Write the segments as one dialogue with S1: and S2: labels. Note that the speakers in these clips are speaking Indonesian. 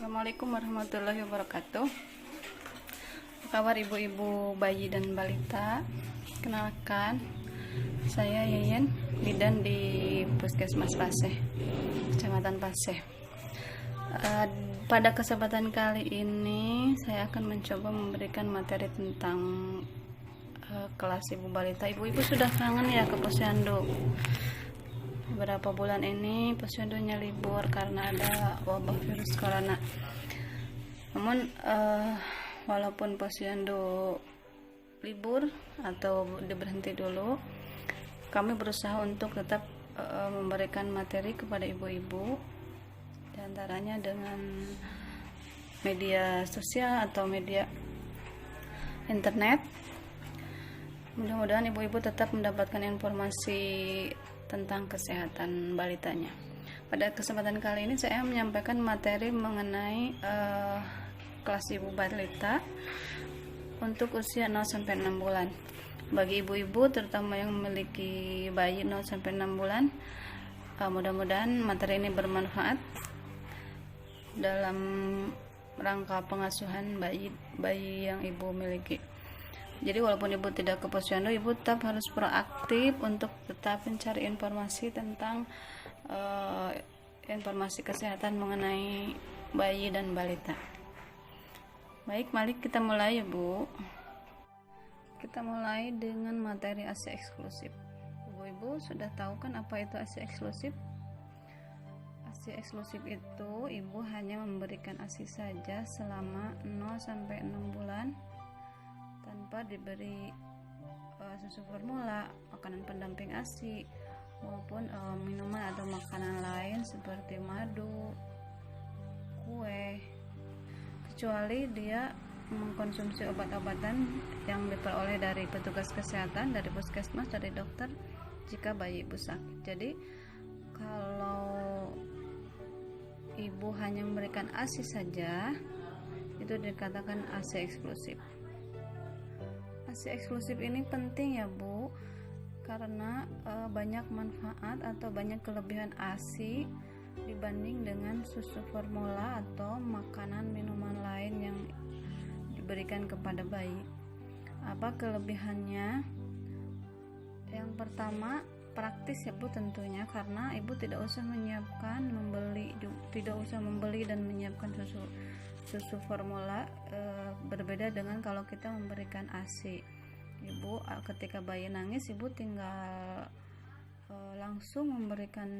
S1: Assalamualaikum warahmatullahi wabarakatuh. Apa kabar ibu-ibu, bayi dan balita? Kenalkan, saya Yeyen, bidan di Puskesmas Paseh, Kecamatan Paseh. Pada kesempatan kali ini saya akan mencoba memberikan materi tentang kelas ibu balita. Ibu-ibu sudah kangen ya ke posyandu. Beberapa bulan ini posyandunya libur karena ada wabah virus corona. Namun walaupun posyandu libur atau berhenti dulu, kami berusaha untuk tetap memberikan materi kepada ibu-ibu, diantaranya dengan media sosial atau media internet. Mudah-mudahan ibu-ibu tetap mendapatkan informasi tentang kesehatan balitanya. Pada kesempatan kali ini saya menyampaikan materi mengenai kelas ibu balita untuk usia 0-6 bulan. Bagi ibu-ibu terutama yang memiliki bayi 0-6 bulan, mudah-mudahan materi ini bermanfaat dalam rangka pengasuhan bayi yang ibu miliki. Jadi walaupun ibu tidak ke posyandu, ibu tetap harus proaktif untuk tetap mencari informasi tentang informasi kesehatan mengenai bayi dan balita. Baik, mari kita mulai ya Bu. Kita mulai dengan materi ASI eksklusif. Ibu-ibu sudah tahu kan apa itu ASI eksklusif? ASI eksklusif itu ibu hanya memberikan ASI saja selama 0-6 bulan tanpa diberi susu formula, makanan pendamping ASI maupun minuman atau makanan lain seperti madu, kue, kecuali dia mengkonsumsi obat-obatan yang diperoleh dari petugas kesehatan, dari puskesmas, dari dokter jika bayi ibu sakit. Jadi kalau ibu hanya memberikan ASI saja, itu dikatakan ASI eksklusif. ASI eksklusif ini penting ya Bu, karena banyak manfaat atau banyak kelebihan ASI dibanding dengan susu formula atau makanan minuman lain yang diberikan kepada bayi. Apa kelebihannya? Yang pertama, praktis ya Bu tentunya, karena ibu tidak usah membeli dan menyiapkan susu formula, berbeda dengan kalau kita memberikan ASI. Ibu ketika bayi nangis, ibu tinggal langsung memberikan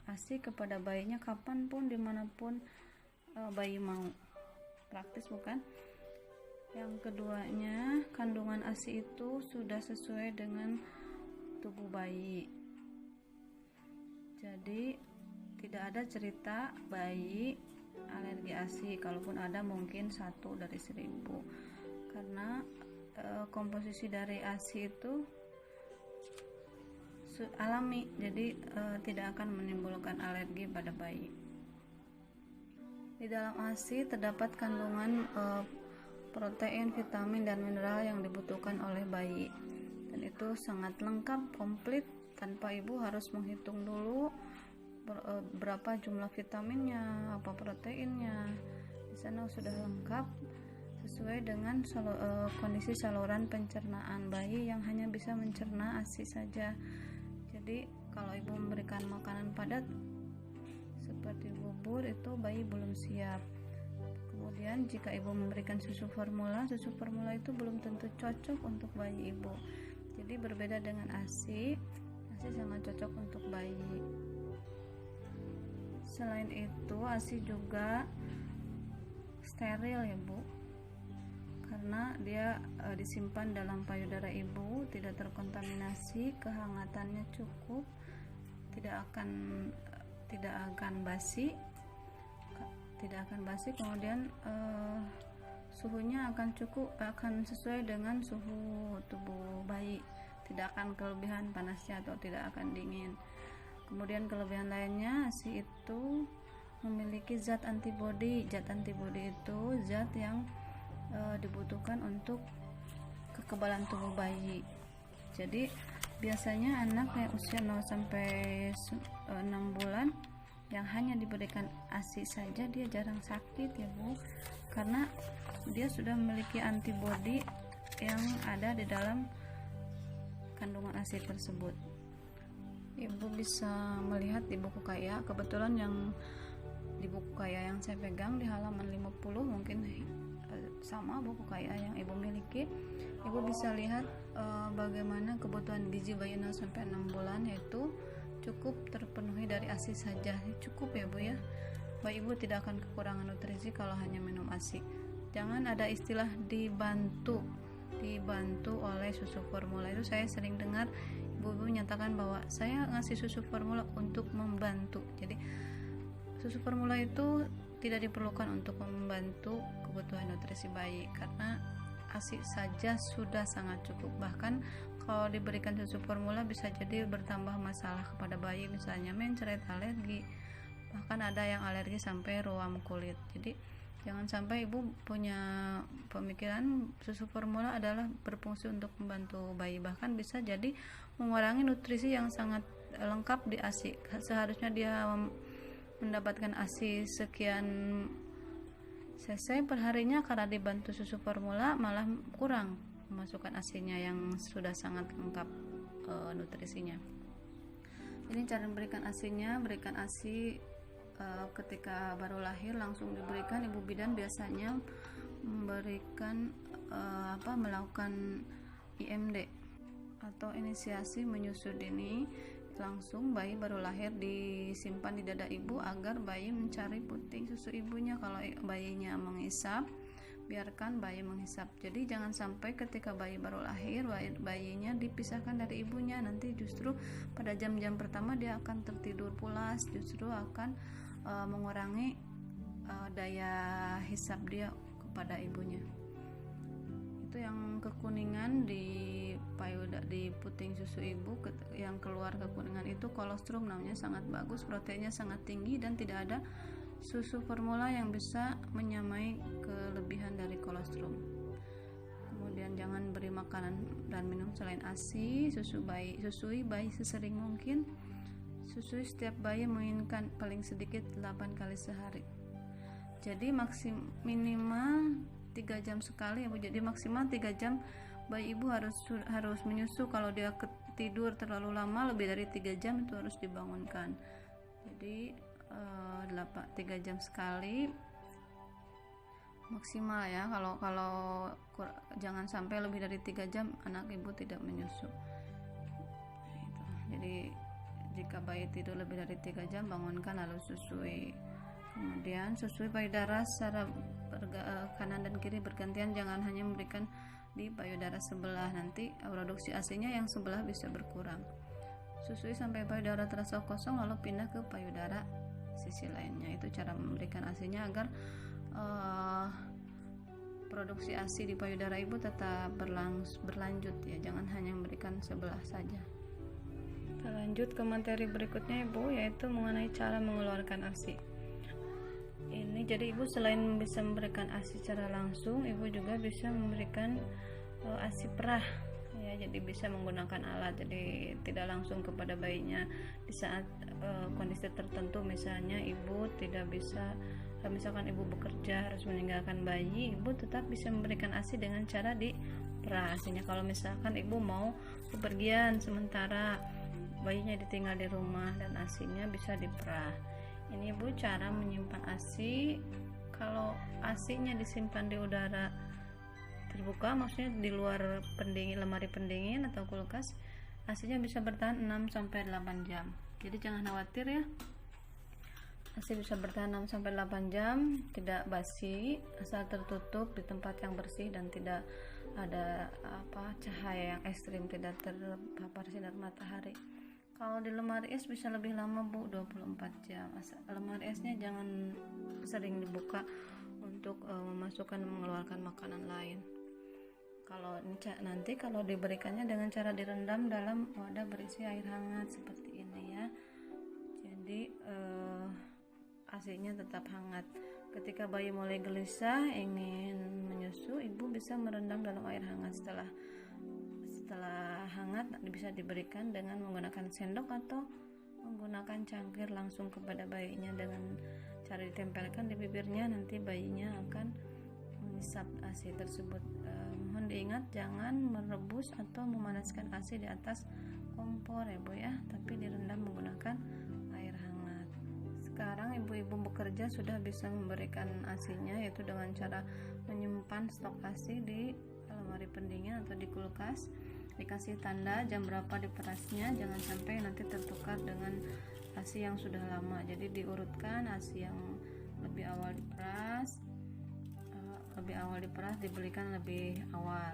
S1: ASI kepada bayinya kapanpun, dimanapun bayi mau. Praktis bukan? Yang keduanya, kandungan ASI itu sudah sesuai dengan tubuh bayi. Jadi tidak ada cerita bayi alergi ASI, kalaupun ada mungkin 1 dari 1000, karena komposisi dari ASI itu alami, jadi tidak akan menimbulkan alergi pada bayi. Di dalam ASI terdapat kandungan protein, vitamin, dan mineral yang dibutuhkan oleh bayi, dan itu sangat lengkap, komplit, tanpa ibu harus menghitung dulu berapa jumlah vitaminnya, apa proteinnya. Di sana sudah lengkap sesuai dengan kondisi saluran pencernaan bayi yang hanya bisa mencerna ASI saja. Jadi kalau ibu memberikan makanan padat seperti bubur, itu bayi belum siap. Kemudian jika ibu memberikan susu formula itu belum tentu cocok untuk bayi ibu. Jadi berbeda dengan ASI sangat cocok untuk bayi. Selain itu, ASI juga steril ya Bu, karena dia disimpan dalam payudara ibu, tidak terkontaminasi, kehangatannya cukup, tidak akan basi, kemudian suhunya akan sesuai dengan suhu tubuh bayi, tidak akan kelebihan panasnya atau tidak akan dingin. Kemudian kelebihan lainnya, ASI itu memiliki zat antibodi. Zat antibodi itu zat yang dibutuhkan untuk kekebalan tubuh bayi. Jadi biasanya anak yang usia 0-6 bulan yang hanya diberikan ASI saja dia jarang sakit ya Bu, karena dia sudah memiliki antibodi yang ada di dalam kandungan ASI tersebut. Ibu bisa melihat di buku Kaya, kebetulan yang di buku Kaya yang saya pegang di halaman 50 mungkin sama buku Kaya yang Ibu miliki. Ibu bisa lihat bagaimana kebutuhan gizi bayi 0 sampai 6 bulan yaitu cukup terpenuhi dari ASI saja. Cukup ya Bu ya. Bayi Ibu tidak akan kekurangan nutrisi kalau hanya minum ASI. Jangan ada istilah dibantu oleh susu formula. Itu saya sering dengar ibu-ibu menyatakan bahwa saya ngasih susu formula untuk membantu. Jadi susu formula itu tidak diperlukan untuk membantu kebutuhan nutrisi bayi, karena ASI saja sudah sangat cukup. Bahkan kalau diberikan susu formula bisa jadi bertambah masalah kepada bayi, misalnya mencret, alergi, bahkan ada yang alergi sampai ruam kulit. Jadi jangan sampai ibu punya pemikiran susu formula adalah berfungsi untuk membantu bayi, bahkan bisa jadi mengurangi nutrisi yang sangat lengkap di ASI. Seharusnya dia mendapatkan ASI sekian cc perharinya, karena dibantu susu formula malah kurang memasukkan ASI-nya yang sudah sangat lengkap nutrisinya. Jadi cara memberikan ASI-nya, berikan ASI ketika baru lahir langsung diberikan. Ibu bidan biasanya memberikan melakukan IMD atau inisiasi menyusui dini. Langsung bayi baru lahir disimpan di dada ibu agar bayi mencari puting susu ibunya. Kalau bayinya menghisap, biarkan bayi menghisap. Jadi jangan sampai ketika bayi baru lahir bayinya dipisahkan dari ibunya, nanti justru pada jam-jam pertama dia akan tertidur pulas, justru akan mengurangi daya hisap dia kepada ibunya. Itu yang kekuningan di puting susu ibu, yang keluar kekuningan itu kolostrum, namanya sangat bagus, proteinnya sangat tinggi dan tidak ada susu formula yang bisa menyamai kelebihan dari kolostrum. Kemudian jangan beri makanan dan minum selain ASI. Susui bayi sesering mungkin. Susui setiap bayi menginginkan paling sedikit 8 kali sehari. Jadi minimal 3 jam sekali ya Bu. Jadi maksimal 3 jam bayi ibu harus menyusu. Kalau dia tidur terlalu lama, lebih dari 3 jam itu harus dibangunkan. Jadi 3 jam sekali maksimal ya. Kalau jangan sampai lebih dari 3 jam anak ibu tidak menyusu. Jadi jika bayi tidur lebih dari 3 jam, bangunkan lalu susui. Kemudian susui payudara secara kanan dan kiri bergantian, jangan hanya memberikan di payudara sebelah, nanti produksi ASI-nya yang sebelah bisa berkurang. Susui sampai payudara terasa kosong lalu pindah ke payudara sisi lainnya. Itu cara memberikan ASI-nya agar produksi ASI di payudara ibu tetap berlanjut ya, jangan hanya memberikan sebelah saja. Kita lanjut ke materi berikutnya Ibu, yaitu mengenai cara mengeluarkan ASI. Ini jadi ibu selain bisa memberikan ASI secara langsung, ibu juga bisa memberikan ASI perah ya, jadi bisa menggunakan alat, jadi tidak langsung kepada bayinya. Di saat kondisi tertentu, misalnya ibu tidak bisa, misalkan ibu bekerja harus meninggalkan bayi, ibu tetap bisa memberikan ASI dengan cara diperah ASInya. Kalau misalkan ibu mau bepergian sementara, bayinya ditinggal di rumah dan ASInya bisa diperah. Ini Bu cara menyimpan ASI. Kalau ASInya disimpan di udara terbuka, maksudnya di luar lemari pendingin atau kulkas, ASInya bisa bertahan 6-8 jam. Jadi jangan khawatir ya, ASI bisa bertahan 6-8 jam, tidak basi, asal tertutup di tempat yang bersih dan tidak ada cahaya yang ekstrim, tidak terpapar sinar matahari. Kalau di lemari es bisa lebih lama Bu, 24 jam. Lemari esnya jangan sering dibuka untuk memasukkan mengeluarkan makanan lain. Kalau diberikannya dengan cara direndam dalam wadah berisi air hangat seperti ini ya. Jadi ASI-nya tetap hangat. Ketika bayi mulai gelisah ingin menyusu, ibu bisa merendam dalam air hangat. Setelah hangat bisa diberikan dengan menggunakan sendok atau menggunakan cangkir langsung kepada bayinya dengan cara ditempelkan di bibirnya, nanti bayinya akan menghisap ASI tersebut. Mohon diingat jangan merebus atau memanaskan ASI di atas kompor ya Bu ya, tapi direndam menggunakan air hangat. Sekarang ibu-ibu bekerja sudah bisa memberikan ASI-nya, yaitu dengan cara menyimpan stok ASI di lemari pendingin atau di kulkas, dikasih tanda jam berapa diperasnya, jangan sampai nanti tertukar dengan ASI yang sudah lama. Jadi diurutkan ASI yang lebih awal diperas dibelikan lebih awal.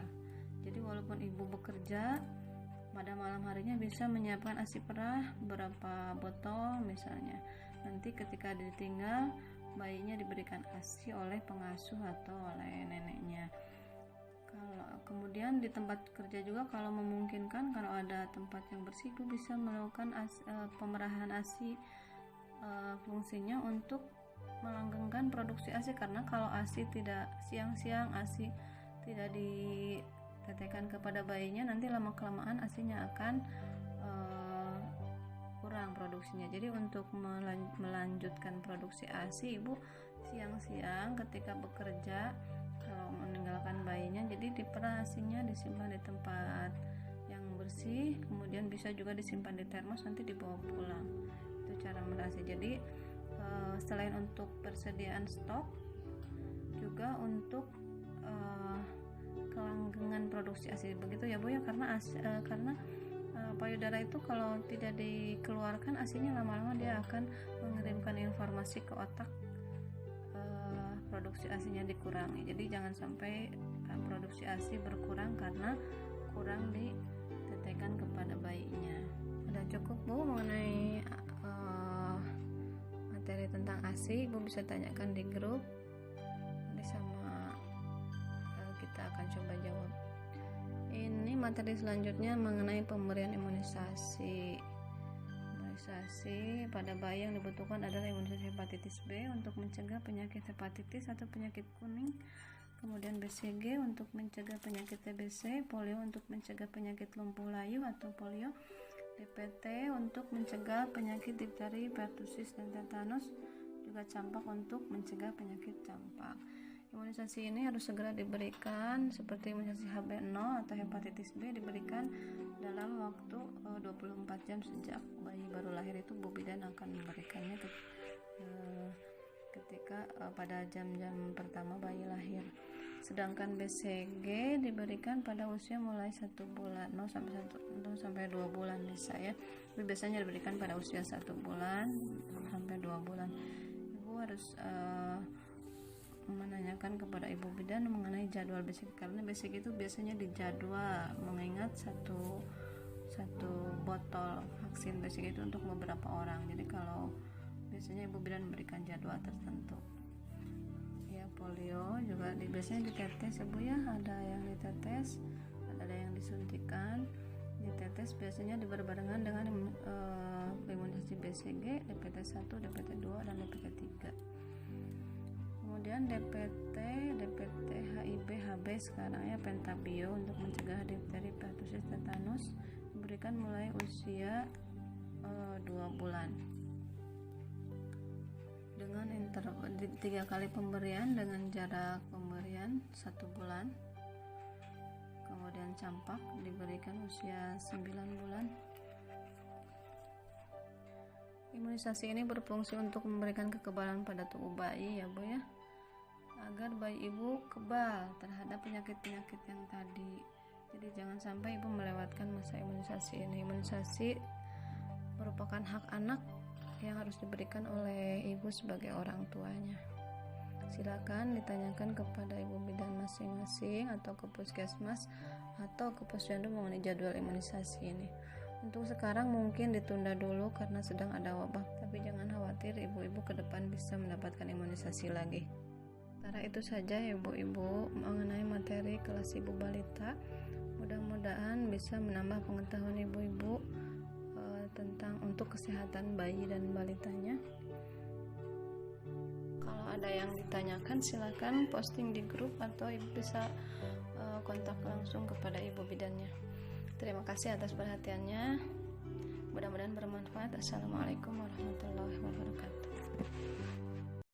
S1: Jadi walaupun ibu bekerja, pada malam harinya bisa menyiapkan ASI perah berapa botol misalnya. Nanti ketika ditinggal, bayinya diberikan ASI oleh pengasuh atau oleh neneknya. Kemudian di tempat kerja juga kalau memungkinkan, kalau ada tempat yang bersih, ibu bisa melakukan pemerahan ASI. Fungsinya untuk melanggengkan produksi ASI, karena kalau ASI tidak siang-siang, ASI tidak ditetekkan kepada bayinya, nanti lama-kelamaan ASInya akan kurang produksinya. Jadi untuk melanjutkan produksi ASI, ibu siang-siang ketika bekerja, kalau meninggalkan bayinya, jadi diperah ASInya, disimpan di tempat yang bersih, kemudian bisa juga disimpan di termos, nanti dibawa pulang. Itu cara merasi. Jadi selain untuk persediaan stok, juga untuk kelanggengan produksi ASI, begitu ya Bu ya, karena payudara itu kalau tidak dikeluarkan ASInya, lama-lama dia akan mengirimkan informasi ke otak, produksi ASInya dikurangi. Jadi jangan sampai produksi ASI berkurang karena kurang ditetekkan kepada bayinya. Udah cukup Bu mengenai materi tentang ASI, Ibu bisa tanyakan di grup, nanti sama kita akan coba jawab. Ini materi selanjutnya mengenai pemberian imunisasi. Imunisasi pada bayi yang dibutuhkan adalah imunisasi hepatitis B untuk mencegah penyakit hepatitis atau penyakit kuning, kemudian BCG untuk mencegah penyakit TBC, polio untuk mencegah penyakit lumpuh layu atau polio, DPT untuk mencegah penyakit difteri, pertusis, dan tetanus, juga campak untuk mencegah penyakit campak. Imunisasi ini harus segera diberikan, seperti imunisasi HB0 atau hepatitis B diberikan dalam waktu 24 jam sejak bayi baru lahir. Itu Bu Bidan akan memberikannya ketika pada jam-jam pertama bayi lahir. Sedangkan BCG diberikan pada usia mulai 1 bulan, 0 sampai 2 bulan bisa ya. Tapi biasanya diberikan pada usia 1 bulan sampai 2 bulan. Ibu harus menanyakan kepada Ibu Bidan mengenai jadwal BCG, karena BCG itu biasanya dijadwal, mengingat satu botol vaksin BCG itu untuk beberapa orang. Jadi kalau biasanya Ibu Bidan memberikan jadwal tertentu. Ya, polio juga biasanya ditetes ya Bu ya, ada yang ditetes, ada yang disuntikan. Ditetes biasanya berbarengan dengan imunisasi BCG, DPT1, DPT2, dan DPT3. Kemudian DPT, HIV, HB sekarang ya, pentabio untuk mencegah difteri, pertusis, tetanus diberikan mulai usia 2 bulan dengan interval 3 kali pemberian dengan jarak pemberian 1 bulan. Kemudian campak diberikan usia 9 bulan. Imunisasi ini berfungsi untuk memberikan kekebalan pada tubuh bayi ya Bu ya, agar bayi ibu kebal terhadap penyakit-penyakit yang tadi. Jadi jangan sampai ibu melewatkan masa imunisasi ini. Imunisasi merupakan hak anak yang harus diberikan oleh ibu sebagai orang tuanya. Silakan ditanyakan kepada Ibu Bidan masing-masing atau ke puskesmas atau ke posyandu mengenai jadwal imunisasi ini. Untuk sekarang mungkin ditunda dulu karena sedang ada wabah, tapi jangan khawatir, ibu-ibu ke depan bisa mendapatkan imunisasi lagi. Sementara itu saja ibu-ibu mengenai materi kelas ibu balita. Mudah-mudahan bisa menambah pengetahuan ibu-ibu tentang untuk kesehatan bayi dan balitanya. Kalau ada yang ditanyakan silakan posting di grup atau ibu bisa kontak langsung kepada Ibu Bidannya. Terima kasih atas perhatiannya. Mudah-mudahan mudah-mudahan bermanfaat. Assalamualaikum warahmatullahi wabarakatuh.